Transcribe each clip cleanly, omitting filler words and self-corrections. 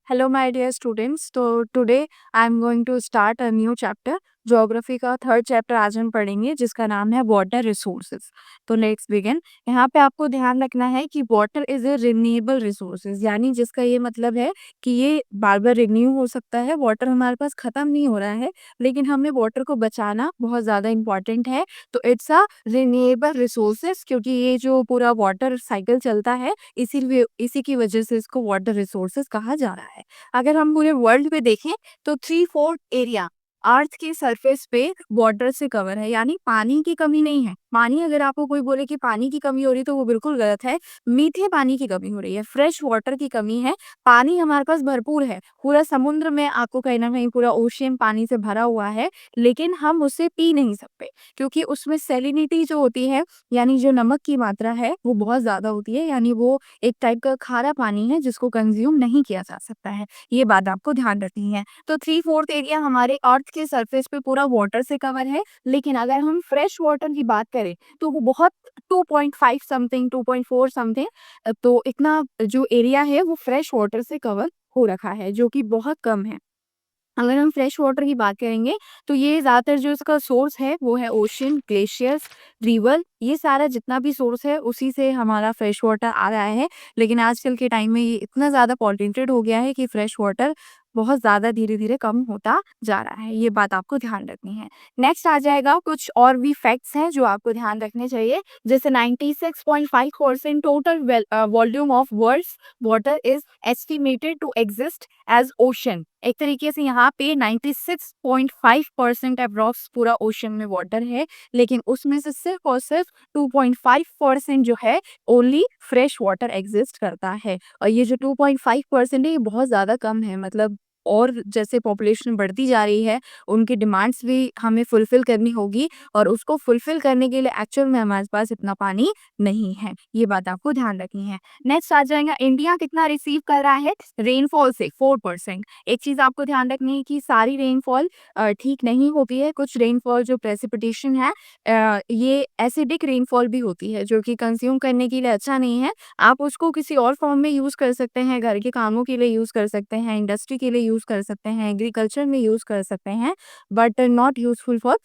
Hello my dear students. तो today I am going to start a new chapter. Geography का third chapter आज हम पढ़ेंगे जिसका नाम है वाटर रिसोर्सेज। तो लेट्स बिगिन। यहाँ पे आपको ध्यान रखना है कि water is a renewable resources, यानी जिसका ये मतलब है कि ये बार बार रिन्यू हो सकता है। वाटर हमारे पास खत्म नहीं हो रहा है, लेकिन हमें वाटर को बचाना बहुत ज़्यादा इंपॉर्टेंट है। तो इट्स अ रिन्यूएबल रिसोर्सेज, क्योंकि ये जो पूरा वाटर साइकिल चलता है इसीलिए इसी की वजह से इसको वाटर रिसोर्सेज कहा जा रहा है। अगर हम पूरे वर्ल्ड पे देखें तो 3/4 एरिया अर्थ के सरफेस पे वाटर से कवर है, यानी पानी की कमी नहीं है। पानी, अगर आपको कोई बोले कि पानी की कमी हो रही है तो वो बिल्कुल गलत है। मीठे पानी की कमी हो रही है, फ्रेश वाटर की कमी है। पानी हमारे पास भरपूर है, पूरा समुद्र में आपको कहीं ना कहीं पूरा ओशियन पानी से भरा हुआ है, लेकिन हम उसे पी नहीं सकते क्योंकि उसमें सेलिनिटी जो होती है, यानी जो नमक की मात्रा है वो बहुत ज्यादा होती है। यानी वो एक टाइप का खारा पानी है जिसको कंज्यूम नहीं किया जा सकता है। ये बात आपको ध्यान रखनी है। तो 3/4 एरिया हमारे अर्थ के सरफेस पे पूरा वाटर से कवर है, लेकिन अगर हम फ्रेश वाटर की बात करें तो वो बहुत 2.5 समथिंग, 2.4 समथिंग, तो इतना जो एरिया है वो फ्रेश वाटर से कवर हो रखा है, जो कि बहुत कम है। अगर हम फ्रेश वाटर की बात करेंगे तो ये ज़्यादातर जो इसका सोर्स है वो है ओशियन, ग्लेशियर्स, रिवर, ये सारा जितना भी सोर्स है उसी से हमारा फ्रेश वाटर आ रहा है। लेकिन आजकल के टाइम में ये इतना ज़्यादा पॉल्यूटेड हो गया है कि फ्रेश वाटर बहुत ज़्यादा धीरे-धीरे कम होता जा रहा है। ये बात आपको ध्यान रखनी है। नेक्स्ट आ जाएगा कुछ और भी फैक्ट्स हैं जो आपको ध्यान रखने चाहिए। जैसे 96.5% total volume of world's water is estimated to exist as ocean. एक तरीके से यहाँ पे 96.5% अप्रॉक्स पूरा ओशन में वाटर है, लेकिन उसमें से सिर्फ और सिर्फ 2.5% जो है ओनली फ्रेश वाटर एग्जिस्ट करता है। और ये जो 2.5% है ये बहुत ज़्यादा कम है। मतलब और जैसे पॉपुलेशन बढ़ती जा रही है, उनकी डिमांड्स भी हमें फुलफिल करनी होगी, और उसको फुलफिल करने के लिए एक्चुअल में हमारे पास इतना पानी नहीं है। ये बात आपको ध्यान रखनी है। नेक्स्ट आ जाएगा, इंडिया कितना रिसीव कर रहा है रेनफॉल से? 4%। एक चीज आपको ध्यान रखनी है कि सारी रेनफॉल ठीक नहीं होती है। कुछ रेनफॉल जो प्रेसिपिटेशन है, ये एसिडिक रेनफॉल भी होती है, जो कि कंज्यूम करने के लिए अच्छा नहीं है। आप उसको किसी और फॉर्म में यूज कर सकते हैं, घर के कामों के लिए यूज कर सकते हैं, इंडस्ट्री के लिए यूज कर सकते हैं, एग्रीकल्चर में यूज कर सकते हैं, but not useful for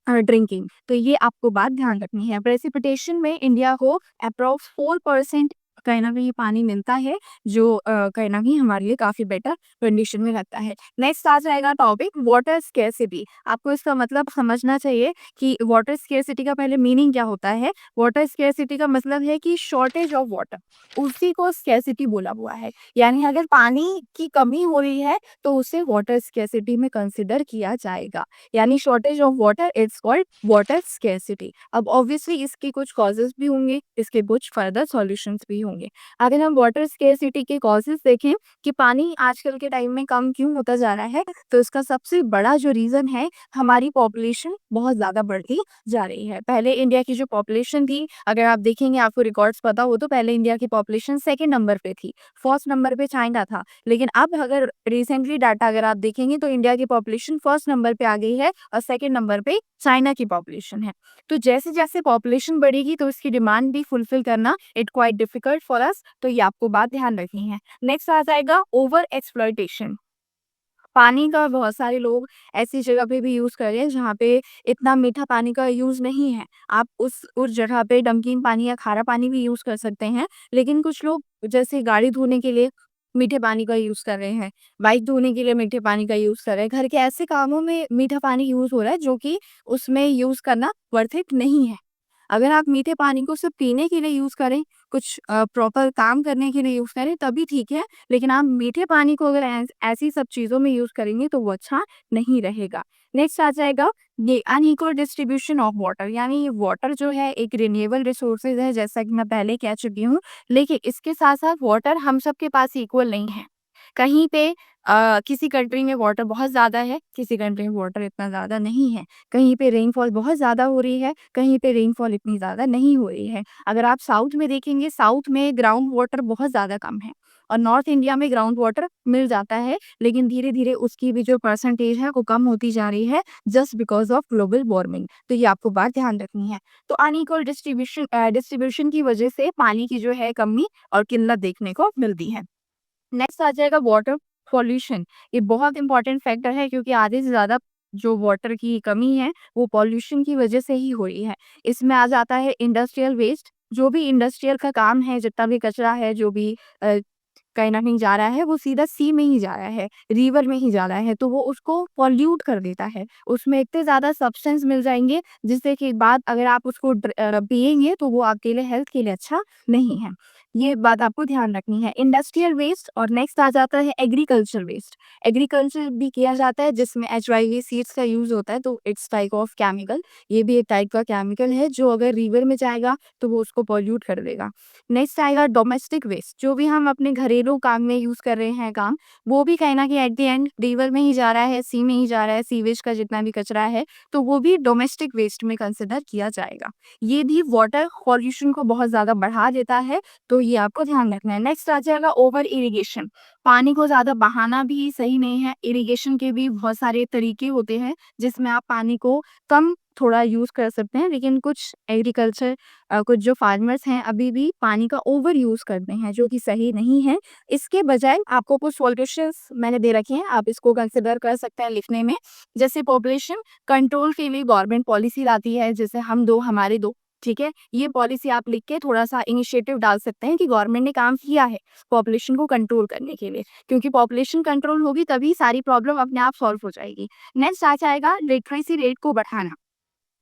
drinking. तो ये आपको बात ध्यान रखनी है। प्रेसिपिटेशन में इंडिया को अप्रोक्स 4% कहीं ना कहीं पानी मिलता है, जो कहीं ना कहीं हमारे लिए काफी बेटर कंडीशन में रहता है। नेक्स्ट आ जाएगा टॉपिक वाटर स्केर्सिटी। आपको इसका मतलब समझना चाहिए कि वाटर स्केर्सिटी का पहले मीनिंग क्या होता है। वाटर स्केर्सिटी का मतलब है कि शॉर्टेज ऑफ वाटर, उसी को स्केर्सिटी बोला हुआ है। यानी अगर पानी की कमी हो रही है तो उसे वाटर स्केर्सिटी में कंसिडर किया जाएगा। यानी shortage of water it's called water scarcity. अब ऑब्वियसली इसके कुछ कॉजेज भी होंगे, इसके कुछ फर्दर सॉल्यूशंस भी होंगे। अगर हम वाटर स्केर्सिटी के कॉजेज देखें कि पानी आजकल के टाइम में कम क्यों होता जा रहा है, तो इसका सबसे बड़ा जो रीजन है, हमारी पॉपुलेशन बहुत ज्यादा बढ़ती जा रही है। पहले इंडिया की जो पॉपुलेशन थी, अगर आप देखेंगे, आपको रिकॉर्ड्स पता हो तो पहले इंडिया की पॉपुलेशन सेकेंड नंबर पे थी, फर्स्ट नंबर पे चाइना था। लेकिन अब अगर रिसेंटली डाटा अगर आप देखेंगे तो इंडिया की पॉपुलेशन फर्स्ट नंबर पे आ गई है और सेकंड नंबर पे चाइना की पॉपुलेशन है। तो जैसे जैसे पॉपुलेशन बढ़ेगी तो इसकी डिमांड भी फुलफिल करना it quite difficult for us. तो ये आपको बात ध्यान रखनी है। नेक्स्ट आ जाएगा ओवर एक्सप्लॉयटेशन। पानी का बहुत सारे लोग ऐसी जगह पे भी यूज कर रहे हैं जहाँ पे इतना मीठा पानी का यूज नहीं है। आप उस जगह पे नमकीन पानी या खारा पानी भी यूज कर सकते हैं। लेकिन कुछ लोग जैसे गाड़ी धोने के लिए मीठे पानी का यूज कर रहे हैं, बाइक धोने के लिए मीठे पानी का यूज कर रहे हैं, घर के ऐसे कामों में मीठा पानी यूज हो रहा है जो कि उसमें यूज करना वर्थ इट नहीं है। अगर आप मीठे पानी को सिर्फ पीने के लिए यूज करें, कुछ प्रॉपर काम करने के लिए यूज करें तभी ठीक है, लेकिन आप मीठे पानी को अगर ऐसी सब चीजों में यूज करेंगे तो वो अच्छा नहीं रहेगा। नेक्स्ट आ जाएगा ये अनइक्वल डिस्ट्रीब्यूशन ऑफ वाटर। यानी वाटर जो है एक रिन्यूएबल रिसोर्सेज है, जैसा कि मैं पहले कह चुकी हूँ, लेकिन इसके साथ साथ वाटर हम सबके पास इक्वल नहीं है। कहीं पे किसी कंट्री में वाटर बहुत ज़्यादा है, किसी कंट्री में वाटर इतना ज़्यादा नहीं है। कहीं पे रेनफॉल बहुत ज़्यादा हो रही है, कहीं पे रेनफॉल इतनी ज़्यादा नहीं हो रही है। अगर आप साउथ में देखेंगे, साउथ में ग्राउंड वाटर बहुत ज़्यादा कम है, और नॉर्थ इंडिया में ग्राउंड वाटर मिल जाता है, लेकिन धीरे-धीरे उसकी भी जो परसेंटेज है वो कम होती जा रही है, just because of global warming. तो ये आपको बात ध्यान रखनी है। तो अनइक्वल डिस्ट्रीब्यूशन की वजह से पानी की जो है कमी और किल्लत देखने को मिलती है। नेक्स्ट आ जाएगा वाटर पॉल्यूशन। ये बहुत इंपॉर्टेंट फैक्टर है क्योंकि आधे से ज़्यादा जो वाटर की कमी है वो पॉल्यूशन की वजह से ही हो रही है। इसमें आ जाता है इंडस्ट्रियल वेस्ट, जो भी इंडस्ट्रियल का काम है, जितना भी कचरा है, जो भी कहीं न कहीं जा रहा है, वो सीधा सी में ही जा रहा है, रिवर में ही जा रहा है, तो वो उसको पॉल्यूट कर देता है। उसमें इतने ज़्यादा सब्सटेंस मिल जाएँगे, जिससे कि बाद अगर आप उसको पिएँगे तो वो आपके लिए हेल्थ के लिए अच्छा नहीं है। ये बात आपको ध्यान रखनी है। इंडस्ट्रियल वेस्ट और नेक्स्ट आ जाता है एग्रीकल्चर वेस्ट। एग्रीकल्चर भी किया जाता है जिसमें एचवाईवी सीड्स का यूज़ होता है, तो इट्स टाइप ऑफ केमिकल। ये भी एक टाइप का केमिकल है जो अगर रिवर में जाएगा तो वो उसको पॉल्यूट कर देगा। नेक्स्ट आएगा डोमेस्टिक वेस्ट, जो भी हम अपने घरेलू काम में यूज़ कर रहे हैं काम, वो भी कहीं न कहीं एट द एंड रिवर में ही जा रहा है, सी में ही जा रहा है, सीवेज का जितना भी कचरा है, तो वो भी डोमेस्टिक वेस्ट में कंसिडर किया जाएगा। ये भी वाटर पॉल्यूशन को बहुत ज़्यादा बढ़ा देता है, तो ये आपको ध्यान रखना है। नेक्स्ट आ जाएगा ओवर इरिगेशन। पानी को ज़्यादा बहाना भी सही नहीं है। इरिगेशन के भी बहुत सारे तरीके होते हैं, जिसमें आप पानी को कम थोड़ा यूज़ कर सकते हैं, लेकिन कुछ एग्रीकल्चर कुछ जो फार्मर्स हैं अभी भी पानी का ओवर यूज़ करते हैं, जो कि सही नहीं है। इसके बजाय आपको कुछ सॉल्यूशंस मैंने दे रखे हैं, आप इसको कंसिडर कर सकते हैं लिखने में। जैसे पॉपुलेशन कंट्रोल के लिए गवर्नमेंट पॉलिसी लाती है, जैसे हम दो हमारे दो, ठीक है? ये पॉलिसी आप लिख के थोड़ा-सा इनिशिएटिव डाल सकते हैं कि गवर्नमेंट ने काम किया है पॉपुलेशन को कंट्रोल करने के लिए, क्योंकि पॉपुलेशन कंट्रोल होगी तभी सारी प्रॉब्लम अपने आप सॉल्व हो जाएगी। नेक्स्ट आ जाएगा लिटरेसी रेट को बढ़ाना।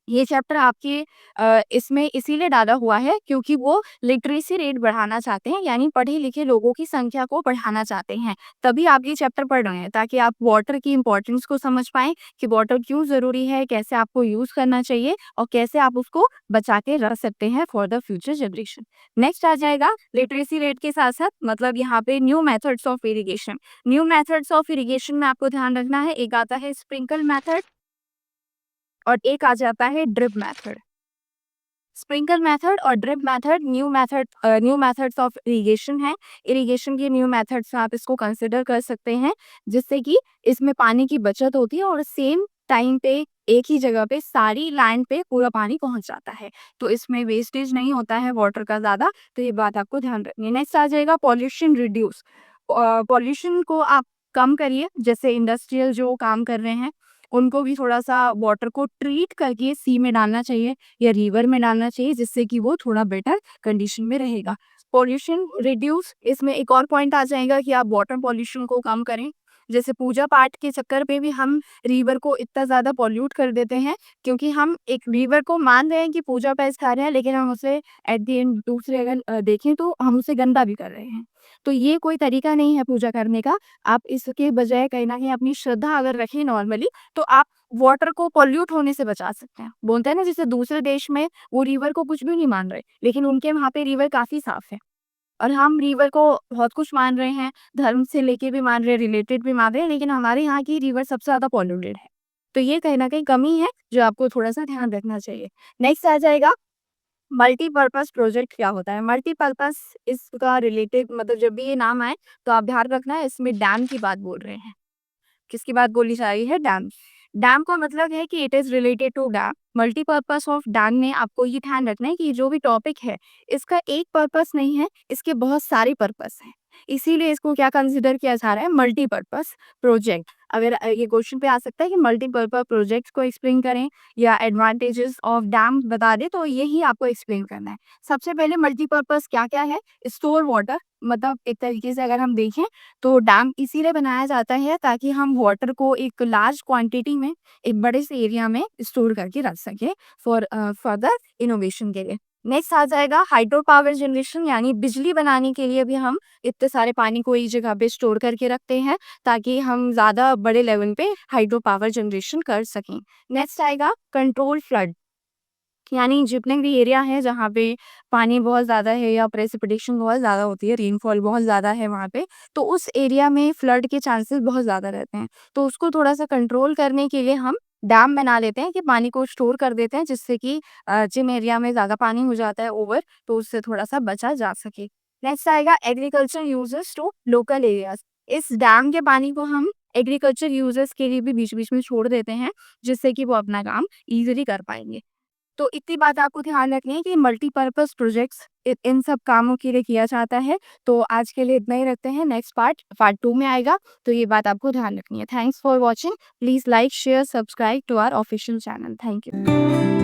ये चैप्टर आपके इसमें इसीलिए डाला हुआ है क्योंकि वो लिटरेसी रेट बढ़ाना चाहते हैं, यानी पढ़े-लिखे लोगों की संख्या को बढ़ाना चाहते हैं। तभी आप ये चैप्टर पढ़ रहे हैं ताकि आप वाटर की इम्पोर्टेंस को समझ पाएँ कि वाटर क्यों ज़रूरी है, कैसे आपको यूज़ करना चाहिए और कैसे आप उसको बचा के रख सकते हैं for the future generation. Next आ जाएगा लिटरेसी रेट के साथ-साथ मतलब यहाँ पे new methods of irrigation. New methods of irrigation में आपको ध्यान रखना है, एक आता है स्प्रिंकल मेथड और एक आ जाता है ड्रिप मेथड। स्प्रिंकल मेथड और drip method new methods of irrigation है। इरिगेशन के न्यू मेथड्स आप इसको कंसिडर कर सकते हैं, जिससे कि इसमें पानी की बचत होती है और सेम टाइम पे एक ही जगह पे सारी लैंड पे पूरा पानी पहुंच जाता है, तो इसमें वेस्टेज नहीं होता है वाटर का ज़्यादा। तो ये बात आपको ध्यान रखनी है। नेक्स्ट आ जाएगा पॉल्यूशन रिड्यूस। पॉल्यूशन को आप कम करिए, जैसे इंडस्ट्रियल जो काम कर रहे हैं उनको भी थोड़ा सा वाटर को ट्रीट करके सी में डालना चाहिए या रिवर में डालना चाहिए, जिससे कि वो थोड़ा बेटर कंडीशन में रहेगा। पॉल्यूशन रिड्यूस, इसमें एक और पॉइंट आ जाएगा कि आप वाटर पॉल्यूशन को कम करें। जैसे पूजा पाठ के चक्कर पे भी हम रिवर को इतना ज़्यादा पॉल्यूट कर देते हैं, क्योंकि हम एक रिवर को मान रहे हैं कि पूजा पाठ खा रहे हैं, लेकिन हम उसे एट द एंड दूसरे अगर देखें तो हम उसे गंदा भी कर रहे हैं। तो ये कोई तरीका नहीं है पूजा करने का। आप इसके बजाय कहीं न कहीं अपनी श्रद्धा अगर रखें नॉर्मली, तो आप वाटर को पॉल्यूट होने से बचा सकते हैं। बोलते हैं ना, जैसे दूसरे देश में वो रिवर को कुछ भी नहीं मान रहे, लेकिन उनके वहाँ पे रिवर काफ़ी साफ है और हम रिवर को बहुत कुछ मान रहे हैं, धर्म से लेके भी मान रहे हैं, रिलेटेड भी मान रहे हैं, लेकिन हमारे यहाँ की रिवर सबसे ज़्यादा पॉल्यूटेड है। तो ये कहीं न कहीं कमी है, जो आपको थोड़ा-सा ध्यान रखना चाहिए। नेक्स्ट आ जाएगा मल्टीपर्पज़ प्रोजेक्ट क्या होता है? मल्टीपर्पज़ इसका रिलेटेड मतलब जब भी ये नाम आए, तो आप ध्यान रखना है इसमें डैम की बात बोल रहे हैं। किसकी बात बोली जा रही है? डैम। डैम का मतलब है कि it is related to dam. Multipurpose of dam में आपको ये ध्यान रखना है कि जो भी टॉपिक है, इसका एक पर्पज़ नहीं है, इसके बहुत सारे पर्पज़ हैं। इसीलिए इसको क्या कंसीडर किया जा रहा है? Multipurpose project. अगर ये क्वेश्चन पे आ सकता है कि मल्टीपर्पज़ प्रोजेक्ट्स को एक्सप्लेन करें या एडवांटेजेस ऑफ डैम बता दें, तो यही आपको एक्सप्लेन करना है। सबसे पहले मल्टीपर्पज़ क्या-क्या है? स्टोर वाटर, मतलब एक तरीके से अगर हम देखें तो डैम इसीलिए बनाया जाता है ताकि हम वाटर को एक लार्ज क्वांटिटी में एक बड़े से एरिया में स्टोर करके रख सकें फॉर फर्दर इनोवेशन के लिए। नेक्स्ट आ जाएगा हाइड्रो पावर जनरेशन, यानी बिजली बनाने के लिए भी हम इतने सारे पानी को एक जगह पे स्टोर करके रखते हैं ताकि हम ज़्यादा बड़े लेवल पे हाइड्रो पावर जनरेशन कर सकें। नेक्स्ट आएगा कंट्रोल फ्लड, यानी जितने भी एरिया है जहाँ पे पानी बहुत ज़्यादा है या प्रेसिपिटेशन बहुत ज़्यादा होती है, रेनफॉल बहुत ज़्यादा है वहाँ पे, तो उस एरिया में फ्लड के चांसेस बहुत ज़्यादा रहते हैं। तो उसको थोड़ा-सा कंट्रोल करने के लिए हम डैम बना लेते हैं कि पानी को स्टोर कर देते हैं, जिससे कि जिन एरिया में ज़्यादा पानी हो जाता है ओवर, तो उससे थोड़ा-सा बचा जा सके। नेक्स्ट आएगा agriculture uses to local areas. इस डैम के पानी को हम एग्रीकल्चर यूजेस के लिए भी बीच-बीच में छोड़ देते हैं, जिससे कि वो अपना काम ईज़िली कर पाएँगे। तो इतनी बात आपको ध्यान रखनी है कि मल्टीपर्पज़ प्रोजेक्ट्स इन सब कामों के लिए किया जाता है। तो आज के लिए इतना ही रखते हैं, नेक्स्ट पार्ट 2 में आएगा, तो ये बात आपको ध्यान रखनी है। Thanks for watching, please like, share, subscribe to our official channel. Thank you.